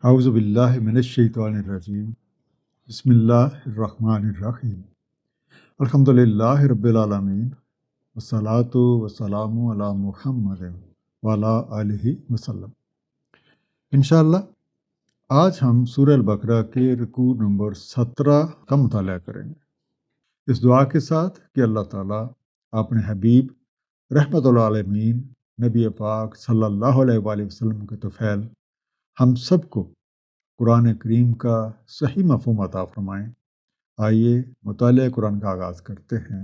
اعوذ باللہ من الشیطان الرجیم بسم اللہ الرحمن الرحیم الحمد للہ رب العالمین والصلاة والسلام علی محمد وعلی آلہ وسلم۔ انشاءاللہ آج ہم سورہ البقرہ کے رکوع نمبر 17 کا مطالعہ کریں گے، اس دعا کے ساتھ کہ اللہ تعالیٰ اپنے حبیب رحمت العالمین نبی پاک صلی اللہ علیہ وآلہ وسلم کے طفیل ہم سب کو قرآن کریم کا صحیح مفہوم عطا فرمائیں۔ آئیے مطالعہ قرآن کا آغاز کرتے ہیں۔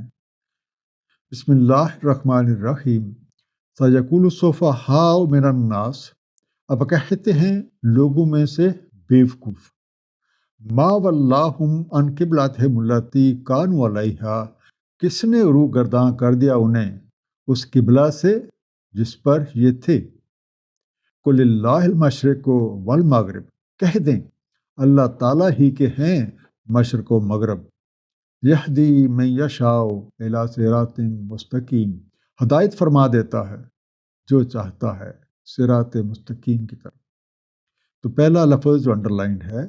بسم اللہ الرحمن الرحیم۔ سیقول السفہاء من الناس، اب کہتے ہیں لوگوں میں سے بیوقوف، ما ولاہم عن قبلتہم التی کانوا علیہا، کس نے روح گرداں کر دیا انہیں اس قبلہ سے جس پر یہ تھے۔ قل اللہ المشرق والمغرب، کہہ دیں اللہ تعالیٰ ہی کے ہیں مشرق و مغرب۔ یہدی من یشاء الی صراط مستقیم، ہدایت فرما دیتا ہے جو چاہتا ہے صراط مستقیم کی طرف۔ تو پہلا لفظ جو انڈرلائنڈ ہے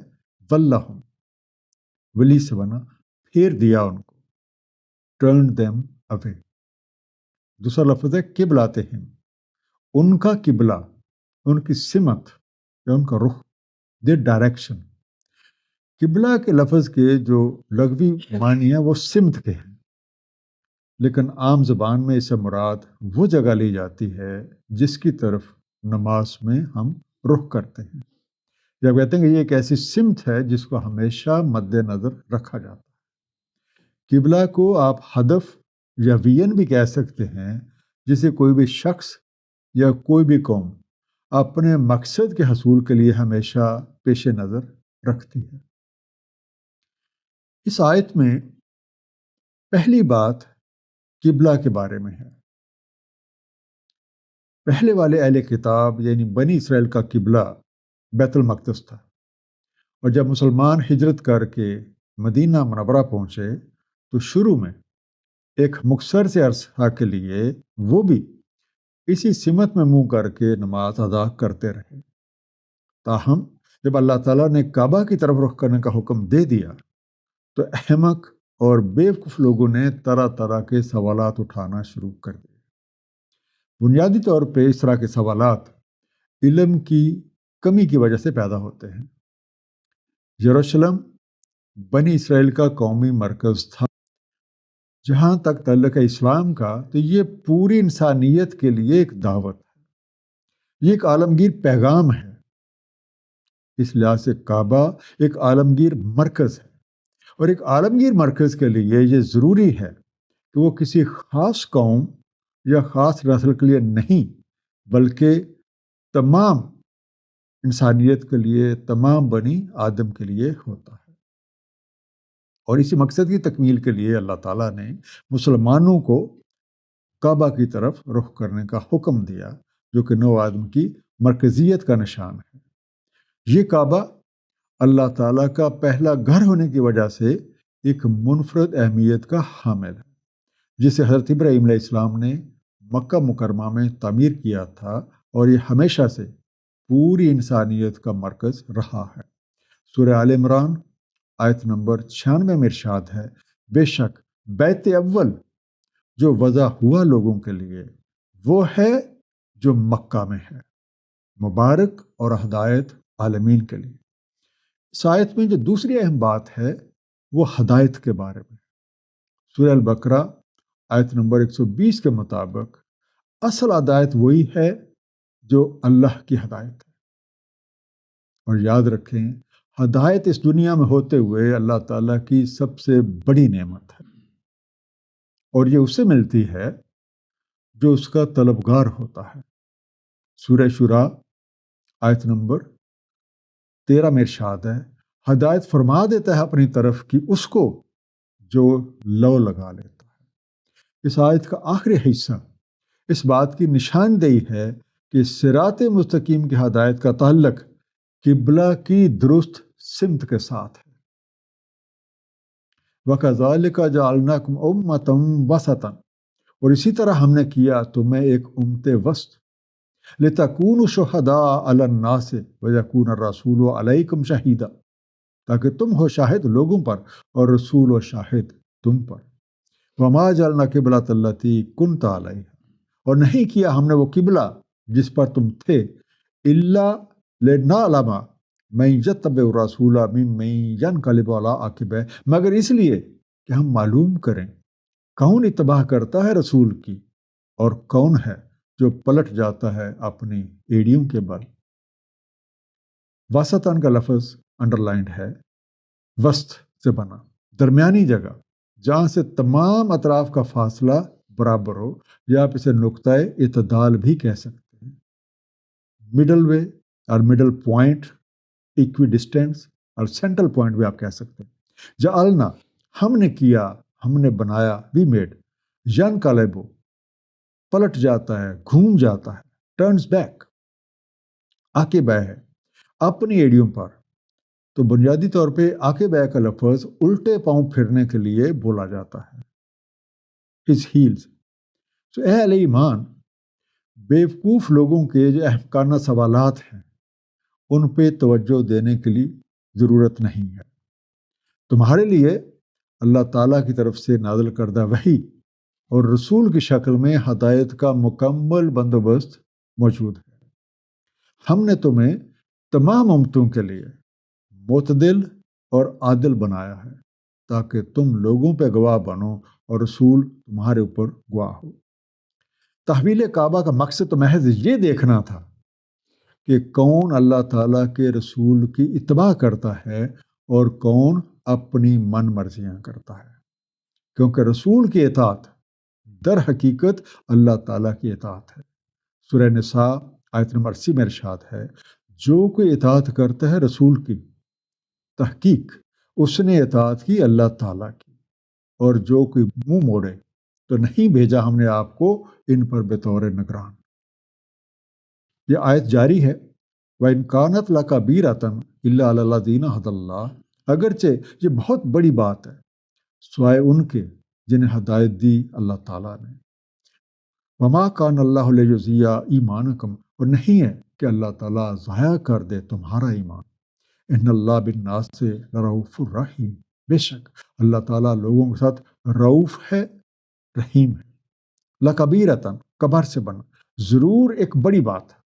وَلَّهُمْ، ولی سے بنا پھیر دیا ان کو، turned them away۔ دوسرا لفظ ہے قبلاتہم، ان کا قبلہ، ان کی سمت یا ان کا رخ، their ڈائریکشن۔ قبلہ کے لفظ کے جو لغوی معنی ہیں وہ سمت کے ہیں، لیکن عام زبان میں اس سے مراد وہ جگہ لی جاتی ہے جس کی طرف نماز میں ہم رخ کرتے ہیں، یا کہتے ہیں کہ یہ ایک ایسی سمت ہے جس کو ہمیشہ مد نظر رکھا جاتا ہے۔ قبلہ کو آپ ہدف یا وین بھی کہہ سکتے ہیں، جسے کوئی بھی شخص یا کوئی بھی قوم اپنے مقصد کے حصول کے لیے ہمیشہ پیش نظر رکھتی ہے۔ اس آیت میں پہلی بات قبلہ کے بارے میں ہے۔ پہلے والے اہل کتاب یعنی بنی اسرائیل کا قبلہ بیت المقدس تھا، اور جب مسلمان ہجرت کر کے مدینہ منورہ پہنچے تو شروع میں ایک مختصر سے عرصہ کے لیے وہ بھی اسی سمت میں منہ کر کے نماز ادا کرتے رہے، تاہم جب اللہ تعالیٰ نے کعبہ کی طرف رخ کرنے کا حکم دے دیا تو احمق اور بیوقوف لوگوں نے طرح طرح کے سوالات اٹھانا شروع کر دیے۔ بنیادی طور پہ اس طرح کے سوالات علم کی کمی کی وجہ سے پیدا ہوتے ہیں۔ یروشلم بنی اسرائیل کا قومی مرکز تھا۔ جہاں تک تعلق ہے اسلام کا، تو یہ پوری انسانیت کے لیے ایک دعوت ہے، یہ ایک عالمگیر پیغام ہے۔ اس لحاظ سے کعبہ ایک عالمگیر مرکز ہے، اور ایک عالمگیر مرکز کے لیے یہ ضروری ہے کہ وہ کسی خاص قوم یا خاص نسل کے لیے نہیں، بلکہ تمام انسانیت کے لیے، تمام بنی آدم کے لیے ہوتا ہے۔ اور اسی مقصد کی تکمیل کے لیے اللہ تعالیٰ نے مسلمانوں کو کعبہ کی طرف رخ کرنے کا حکم دیا، جو کہ نو آدم کی مرکزیت کا نشان ہے۔ یہ کعبہ اللہ تعالیٰ کا پہلا گھر ہونے کی وجہ سے ایک منفرد اہمیت کا حامل ہے، جسے حضرت ابراہیم علیہ السلام نے مکہ مکرمہ میں تعمیر کیا تھا، اور یہ ہمیشہ سے پوری انسانیت کا مرکز رہا ہے۔ سورہ آل عمران آیت نمبر 96 میں ارشاد ہے، بے شک بیت اول جو وضع ہوا لوگوں کے لیے وہ ہے جو مکہ میں ہے، مبارک اور ہدایت عالمین کے لیے۔ اس آیت میں جو دوسری اہم بات ہے وہ ہدایت کے بارے میں۔ سورہ البقرہ آیت نمبر 120 کے مطابق اصل ہدایت وہی ہے جو اللہ کی ہدایت ہے۔ اور یاد رکھیں، ہدایت اس دنیا میں ہوتے ہوئے اللہ تعالیٰ کی سب سے بڑی نعمت ہے، اور یہ اسے ملتی ہے جو اس کا طلبگار ہوتا ہے۔ سورہ شورا آیت نمبر 13 میں ارشاد ہے، ہدایت فرما دیتا ہے اپنی طرف کی اس کو جو لو لگا لیتا ہے۔ اس آیت کا آخری حصہ اس بات کی نشاندہی ہے کہ صراط مستقیم کی ہدایت کا تعلق قبلہ کی درست سمت کے ساتھ ہے۔ وَكَذَلِكَ جَعَلْنَاكُمْ أُمَّةً وَسَطًا، اور اسی طرح ہم نے کیا تمہیں ایک امت وسط۔ لِتَكُونُوا شُهَدَاءَ عَلَى النَّاسِ وَيَكُونَ الرَّسُولُ عَلَيْكُمْ شَهِيدًا، تاکہ تم ہو شاہد لوگوں پر اور رسول و شاہد تم پر۔ وَمَا جَعَلْنَا الْقِبْلَةَ الَّتِي كُنْتَ عَلَيْهَا، اور نہیں کیا ہم نے وہ قبلہ جس پر تم تھے، إِلَّا لِنَعْلَمَ مَن يَتَّبِعُ الرَّسُولَ مِمَّن يَنقَلِبُ عَلَىٰ عَقِبَیْهِ، مگر اس لیے کہ ہم معلوم کریں کون اتباع کرتا ہے رسول کی اور کون ہے جو پلٹ جاتا ہے اپنی ایڑیوں کے بل۔ وسطاً کا لفظ انڈرلائنڈ ہے، وسط سے بنا، درمیانی جگہ جہاں سے تمام اطراف کا فاصلہ برابر ہو، یا آپ اسے نقطۂ اعتدال بھی کہہ سکتے ہیں، مڈل وے اور مڈل پوائنٹ، ایکوی ڈسٹینس اور سینٹرل پوائنٹ بھی آپ کہہ سکتے ہیں۔ جعلنا، ہم نے کیا، ہم نے بنایا، وی میڈ، ینقلبو، پلٹ جاتا ہے، گھوم جاتا ہے، ٹرنز بیک، عاقبہ ہے، اپنی ایڑیوں پر۔ تو بنیادی طور پہ عاقبہ کا لفظ الٹے پاؤں پھرنے کے لیے بولا جاتا ہے، ہز ہیلز۔ تو اے اہل ایمان، بیوقوف لوگوں کے جو احمقانہ سوالات ہیں ان پہ توجہ دینے کے لیے ضرورت نہیں ہے۔ تمہارے لیے اللہ تعالیٰ کی طرف سے نازل کردہ وحی اور رسول کی شکل میں ہدایت کا مکمل بندوبست موجود ہے۔ ہم نے تمہیں تمام امتوں کے لیے معتدل اور عادل بنایا ہے تاکہ تم لوگوں پہ گواہ بنو اور رسول تمہارے اوپر گواہ ہو۔ تحویل کعبہ کا مقصد تو محض یہ دیکھنا تھا کہ کون اللہ تعالیٰ کے رسول کی اتباع کرتا ہے اور کون اپنی من مرضیاں کرتا ہے، کیونکہ رسول کی اطاعت در حقیقت اللہ تعالیٰ کی اطاعت ہے۔ سورہ نساء آیت نمبر 80 میں ارشاد ہے، جو کوئی اطاعت کرتا ہے رسول کی، تحقیق اس نے اطاعت کی اللہ تعالیٰ کی، اور جو کوئی منہ موڑے تو نہیں بھیجا ہم نے آپ کو ان پر بطور نگران۔ یہ آیت جاری ہے، وَإِنْ كَانَتْ لَكَبِيرَةً إِلَّا عَلَى الَّذِينَ هَدَى اللَّهُ، اگرچہ یہ بہت بڑی بات ہے سوائے ان کے جنہیں ہدایت دی اللہ تعالیٰ نے۔ وَمَا كَانَ اللَّهُ لِيُضِيعَ إِيمَانَكُمْ، اور نہیں ہے کہ اللہ تعالیٰ ضائع کر دے تمہارا ایمان۔ إِنَّ اللَّهَ بِالنَّاسِ لَرَءُوفٌ رَحِيمٌ، بے شک اللہ تعالیٰ لوگوں کے ساتھ رؤوف ہے، رحیم ہے۔ لَكَبِيرَةً، کبر سے بنا، ضرور ایک بڑی بات ہے،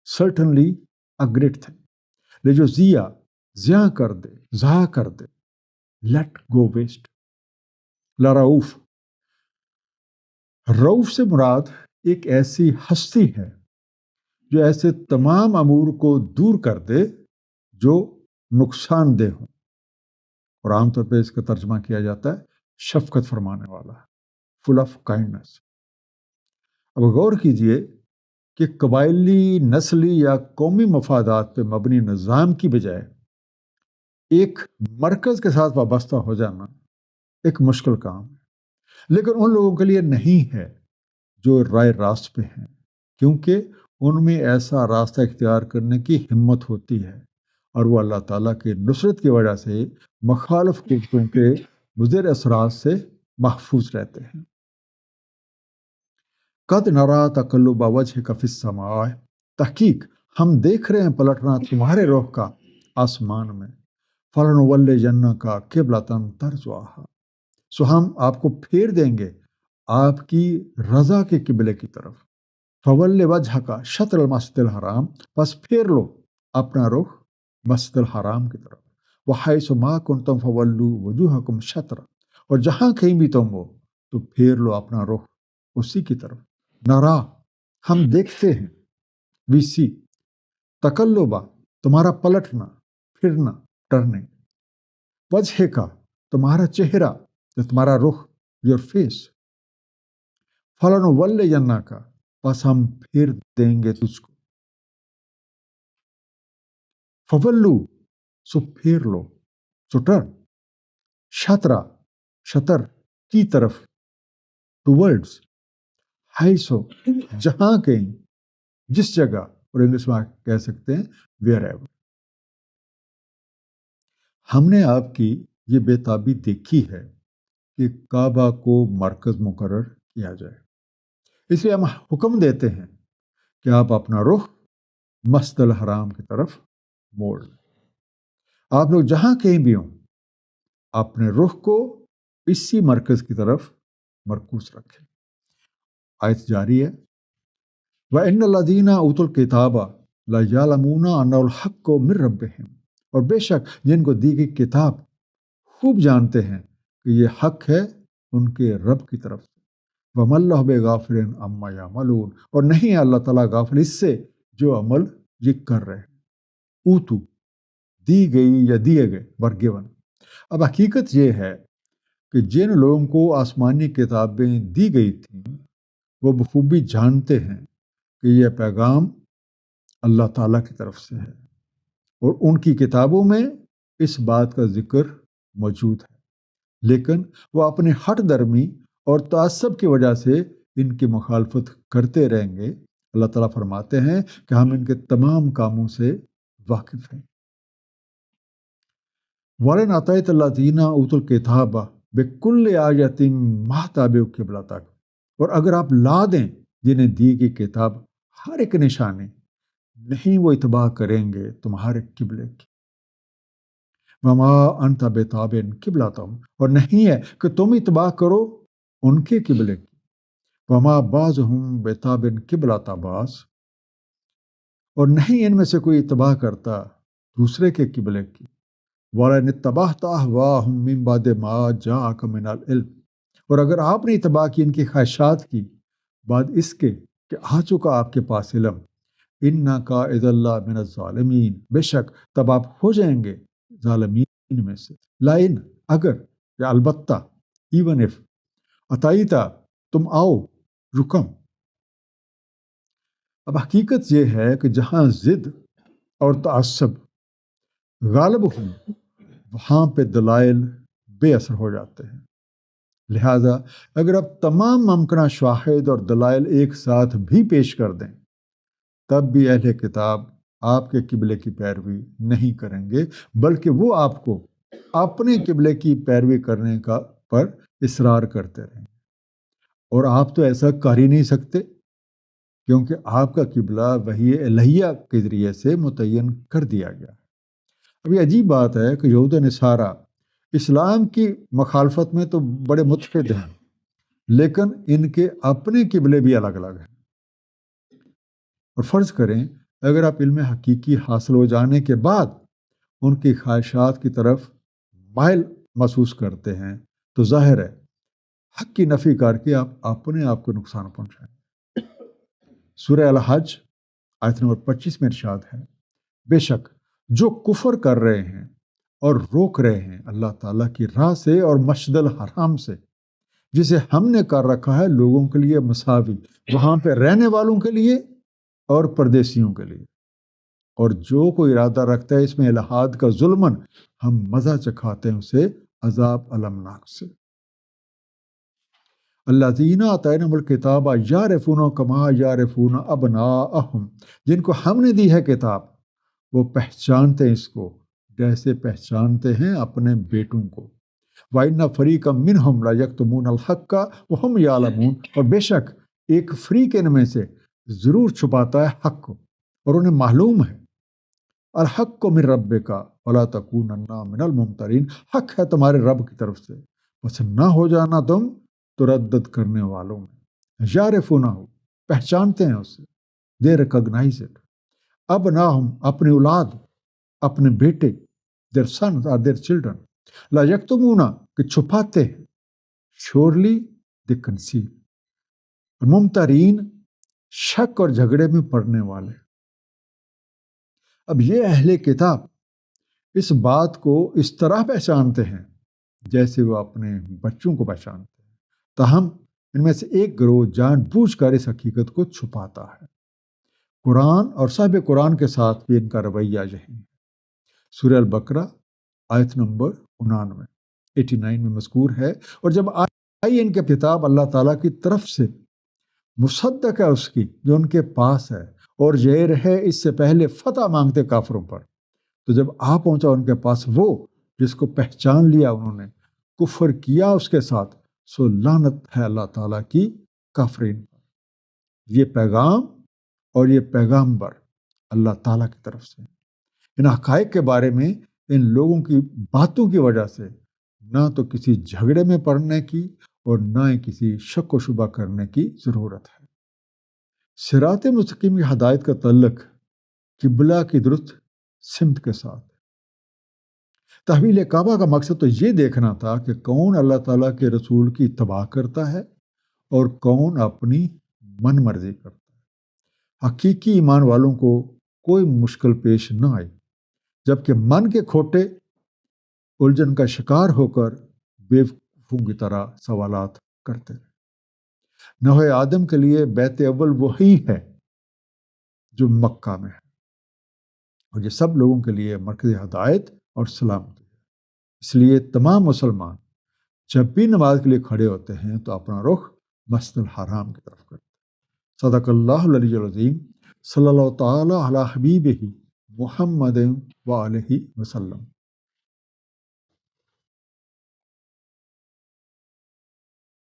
certainly a great thing۔ لِيُضِيعَ، ضیاع کر دے، ضائع کر دے، let go waste۔ لَرَؤوف، رؤوف سے مراد ایک ایسی ہستی ہے جو ایسے تمام امور کو دور کر دے جو نقصان دہ ہوں، اور عام طور پہ اس کا ترجمہ کیا جاتا ہے شفقت فرمانے والا، full of kindness۔ اب غور کیجئے کہ قبائلی، نسلی یا قومی مفادات پہ مبنی نظام کی بجائے ایک مرکز کے ساتھ وابستہ ہو جانا ایک مشکل کام ہے، لیکن ان لوگوں کے لیے نہیں ہے جو رائے راست پہ ہیں، کیونکہ ان میں ایسا راستہ اختیار کرنے کی ہمت ہوتی ہے اور وہ اللہ تعالیٰ کی نصرت کی وجہ سے مخالف قوتوں کے مضر اثرات سے محفوظ رہتے ہیں۔ قد نرا تقلب وجهك في السماء، تحقیق ہم دیکھ رہے ہیں پلٹنا تمہارے رخ کا آسمان میں، فلنولینک قبلۃ ترضاها، سو ہم آپ کو پھیر دیں گے آپ کی رضا کے قبلے کی طرف۔ فول وجهک شطر المسجد الحرام، پس پھیر لو اپنا رخ مسجد الحرام کی طرف۔ وحیث ما کنتم فولوا وجوہکم شطرہ، اور جہاں کہیں بھی تم ہو تو پھیر لو اپنا رخ اسی کی طرف۔ نرا، ہم دیکھتے ہیں، وی سی، تقلبہ، تمہارا پلٹنا، پھرنا، ٹرننگ، وجہ کا، تمہارا چہرہ، تمہارا رخ، یور فیس، فلنولینک، پس ہم پھیر دیں گے تجھ کو، فولو، سو پھیر لو، سو ٹرن، شطرہ، شطر کی طرف، ٹوورڈز، حیث، جہاں کہیں، جس جگہ، اور انگلش میں کہہ سکتے ہیں ویئر ایور۔ ہم نے آپ کی یہ بےتابی دیکھی ہے کہ کعبہ کو مرکز مقرر کیا جائے، اس لیے ہم حکم دیتے ہیں کہ آپ اپنا رخ مسجد الحرام کی طرف موڑ لیں۔ آپ لوگ جہاں کہیں بھی ہوں اپنے رخ کو اسی مرکز کی طرف مرکوز رکھیں۔ آیت جاری ہے، وَإِنَّ الَّذِينَ أُوتُوا الْكِتَابَ لَيَعْلَمُونَ أَنَّهُ الْحَقُّ مِنْ رَبِّهِمْ، اور بے شک جن کو دی گئی کتاب خوب جانتے ہیں کہ یہ حق ہے ان کے رب کی طرف سے۔ وَمَا اللَّهُ بِغَافِلٍ عَمَّا يَعْمَلُونَ، اور نہیں ہے اللہ تعالیٰ غافل اس سے جو عمل یہ کر رہے ہیں۔ اوتو دی گئی یا دیے گئے، ورگیون۔ اب حقیقت یہ ہے کہ جن لوگوں کو آسمانی کتابیں دی گئی تھیں وہ بخوبی جانتے ہیں کہ یہ پیغام اللہ تعالیٰ کی طرف سے ہے، اور ان کی کتابوں میں اس بات کا ذکر موجود ہے، لیکن وہ اپنے ہٹ درمی اور تعصب کی وجہ سے ان کی مخالفت کرتے رہیں گے۔ اللہ تعالیٰ فرماتے ہیں کہ ہم ان کے تمام کاموں سے واقف ہیں۔ وَلَئِنْ أَعْطَيْتَ الَّذِينَ أُوتُوا الْكِتَابَ بِكُلِّ آیَةٍ مَا تَبَعُوا قِبْلَتَكَ، اور اگر آپ لا دیں جنہیں دی گئی کتاب ہر ایک نشانی، نہیں وہ اتباع کریں گے تمہارے قبلے کی۔ وَمَا أَنْتَ بِتَابِعٍ قِبْلَتَهُمْ، اور نہیں ہے کہ تم اتباع کرو ان کے قبلے کی۔ وَمَا بَعْضُهُمْ بِتَابِعٍ قِبْلَةَ بَعْضٍ، اور نہیں ان میں سے کوئی اتباع کرتا دوسرے کے قبلے کی۔ وَلَئِنِ اتَّبَعْتَ أَهْوَاءَهُمْ مِنْ بَعْدِ مَا جَاءَكَ مِنَ الْعِلْمِ، اور اگر آپ نے اتباع کی ان کی خواہشات کی بعد اس کے کہ آ چکا آپ کے پاس علم، إِنَّكَ إِذًا لَّمِنَ الظَّالِمِينَ، بے شک تب آپ ہو جائیں گے ظالمین میں سے۔ لائن، اگر، یا البتہ، ایون اف، عطائیتا، تم آؤ، رکم۔ اب حقیقت یہ ہے کہ جہاں ضد اور تعصب غالب ہوں وہاں پہ دلائل بے اثر ہو جاتے ہیں۔ لہٰذا اگر آپ تمام ممکنہ شواہد اور دلائل ایک ساتھ بھی پیش کر دیں تب بھی اہل کتاب آپ کے قبلے کی پیروی نہیں کریں گے، بلکہ وہ آپ کو اپنے قبلے کی پیروی کرنے کا پر اصرار کرتے رہیں گے، اور آپ تو ایسا کر ہی نہیں سکتے کیونکہ آپ کا قبلہ وحی الہیہ کے ذریعے سے متعین کر دیا گیا۔ اب یہ عجیب بات ہے کہ یہود و نصارہ اسلام کی مخالفت میں تو بڑے متحد ہیں، لیکن ان کے اپنے قبلے بھی الگ الگ ہیں۔ اور فرض کریں اگر آپ علم حقیقی حاصل ہو جانے کے بعد ان کی خواہشات کی طرف مائل محسوس کرتے ہیں تو ظاہر ہے حق کی نفی کر کے آپ اپنے آپ کو نقصان پہنچائیں۔ سورہ الحج آیت نمبر 25 میں ارشاد ہے، بے شک جو کفر کر رہے ہیں اور روک رہے ہیں اللہ تعالیٰ کی راہ سے اور مسجد الحرام سے، جسے ہم نے کر رکھا ہے لوگوں کے لیے مساوی، وہاں پہ رہنے والوں کے لیے اور پردیسیوں کے لیے، اور جو کوئی ارادہ رکھتا ہے اس میں الحاد کا ظلمن، ہم مزہ چکھاتے ہیں اسے عذاب المناک سے۔ الذین آتیناہم الکتاب یعرفونہ کما یعرفون ابناءہم، جن کو ہم نے دی ہے کتاب وہ پہچانتے ہیں اس کو جیسے پہچانتے ہیں اپنے بیٹوں کو۔ وَإِنَّ فَرِيقًا مِّنْهُمْ لَيَكْتُمُونَ الْحَقَّ وَهُمْ يَعْلَمُونَ، اور بے شک ایک فریق ان میں سے ضرور چھپاتا ہے حق کو اور انہیں معلوم ہے۔ الحق من ربک ولا تکونن من الممترین، حق ہے تمہارے رب کی طرف سے، بس نہ ہو جانا تم تردد کرنے والوں میں۔ یعرفونہ، پہچانتے ہیں اسے، دے ریکگنائز اٹ۔ ابناہم، اپنی اولاد، اپنے بیٹے، their sons or their children، لا یکتمون، کہ چھپاتے ہیں، surely they conceal، ممترین، شک اور جھگڑے میں پڑنے والے۔ اب یہ اہل کتاب اس بات کو اس طرح پہچانتے ہیں جیسے وہ اپنے بچوں کو پہچانتے ہیں، تاہم ان میں سے ایک گروہ جان بوجھ کر اس حقیقت کو چھپاتا ہے۔ قرآن اور صاحب قرآن کے ساتھ بھی ان کا رویہ یہی ہے۔ سورہ البقرہ آیت نمبر 89 میں مذکور ہے، اور جب آئی ان کے کتاب اللہ تعالیٰ کی طرف سے مصدق ہے اس کی جو ان کے پاس ہے، اور یہ رہے اس سے پہلے فتح مانگتے کافروں پر، تو جب آ پہنچا ان کے پاس وہ جس کو پہچان لیا انہوں نے، کفر کیا اس کے ساتھ، سو لعنت ہے اللہ تعالیٰ کی کافرین پر۔ یہ پیغام اور یہ پیغامبر اللہ تعالیٰ کی طرف سے۔ ان حقائق کے بارے میں ان لوگوں کی باتوں کی وجہ سے نہ تو کسی جھگڑے میں پڑنے کی اور نہ ہی کسی شک و شبہ کرنے کی ضرورت ہے۔ صراط مستقیم کی ہدایت کا تعلق قبلہ کی درست سمت کے ساتھ۔ تحویل کعبہ کا مقصد تو یہ دیکھنا تھا کہ کون اللہ تعالیٰ کے رسول کی اتباع کرتا ہے اور کون اپنی من مرضی کرتا ہے۔ حقیقی ایمان والوں کو کوئی مشکل پیش نہ آئی، جبکہ من کے کھوٹے الجھن کا شکار ہو کر بے وقوفوں کی طرح سوالات کرتے رہے۔ نوح آدم کے لیے بیت اول وہی ہے جو مکہ میں ہے، اور یہ سب لوگوں کے لیے مرکز ہدایت اور سلامتی ہے۔ اس لیے تمام مسلمان جب بھی نماز کے لیے کھڑے ہوتے ہیں تو اپنا رخ مسجد الحرام کی طرف کرتے ہیں۔ صدق اللہ العلی العظیم، صلی اللہ تعالی علی حبیبہ محمد و آلہ وسلم۔